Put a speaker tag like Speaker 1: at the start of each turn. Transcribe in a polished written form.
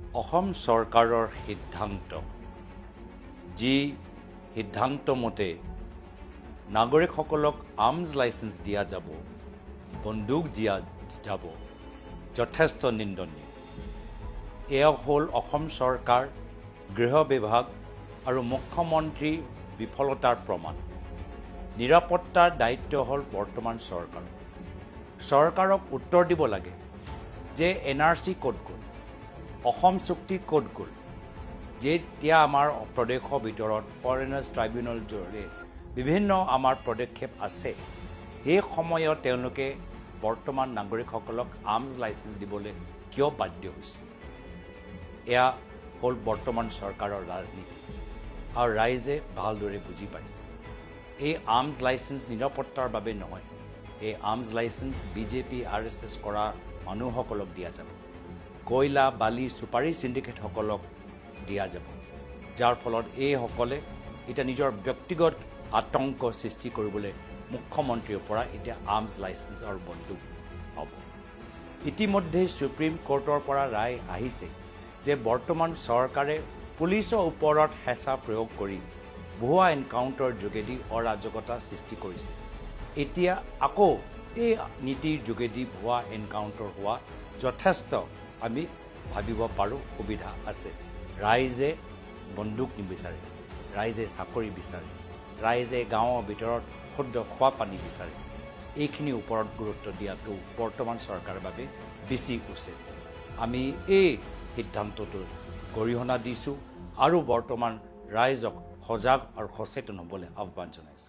Speaker 1: অসম চৰকাৰৰ সিদ্ধান্ত যি সিদ্ধান্ত মতে নাগৰিকসকলক আৰ্মছ লাইসেন্স দিয়া যাব বন্দুক দিয়া যাব যথেষ্ট নিন্দনীয় এয়া হ'ল অসম চৰকাৰ গৃহ বিভাগ আৰু মুখ্যমন্ত্ৰী বিফলতাৰ প্ৰমাণ নিৰাপত্তাৰ দায়িত্ব হ'ল বৰ্তমান চৰকাৰক উত্তৰ দিব লাগে যে এনআৰসি ক'ত গ'ল অসম চুক্তি ক'ত গ'ল যেতিয়া আমাৰ প্ৰদেশৰ ভিতৰত ফৰেনাৰ্ছ ট্ৰাইব্যুনেল জৰিয়তে বিভিন্ন আমাৰ পদক্ষেপ আছে সেই সময়ত তেওঁলোকে বৰ্তমান নাগৰিকসকলক আৰ্মছ লাইসেন্স দিবলৈ কিয় বাধ্য হৈছে এয়া হ'ল বৰ্তমান চৰকাৰৰ ৰাজনীতি আৰু ৰাইজে ভালদৰে বুজি পাইছে এই আৰ্মছ লাইসেন্স নিৰাপত্তাৰ বাবে নহয় এই আৰ্মছ লাইসেন্স বিজেপি আৰএছএছ কৰা মানুহসকলক দিয়া যাব কয়লা বালি সুপাৰী সিন্ডিকেটসকলক দিয়া যাব যাৰ ফলত এইসকলে এটা নিজৰ ব্যক্তিগত আতংক সৃষ্টি কৰিবলৈ মুখ্যমন্ত্ৰীৰ পৰা এতিয়া আৰ্মছ লাইসেন্স আৰু বন্দুক হ'ব ইতিমধ্যে সুপ্ৰিম কোৰ্টৰ পৰা ৰায় আহিছে যে বৰ্তমান চৰকাৰে পুলিচৰ ওপৰত হেঁচা প্ৰয়োগ কৰি ভুৱা এনকাউণ্টাৰ যোগেদি অৰাজকতা সৃষ্টি কৰিছে এতিয়া আকৌ এই নীতিৰ যোগেদি ভুৱা এনকাউণ্টাৰ হোৱা যথেষ্ট আমি ভাবিব পাৰোঁ সুবিধা আছে ৰাইজে বন্দুক নিবিচাৰে ৰাইজে চাকৰি বিচাৰে ৰাইজে গাঁৱৰ ভিতৰত শুদ্ধ খোৱা পানী বিচাৰে এইখিনিৰ ওপৰত গুৰুত্ব দিয়াটো বৰ্তমান চৰকাৰৰ বাবে বেছি উচিত আমি এই সিদ্ধান্তটো গৰিহণা দিছোঁ আৰু বৰ্তমান ৰাইজক সজাগ আৰু সচেতন হ'বলৈ আহ্বান জনাইছোঁ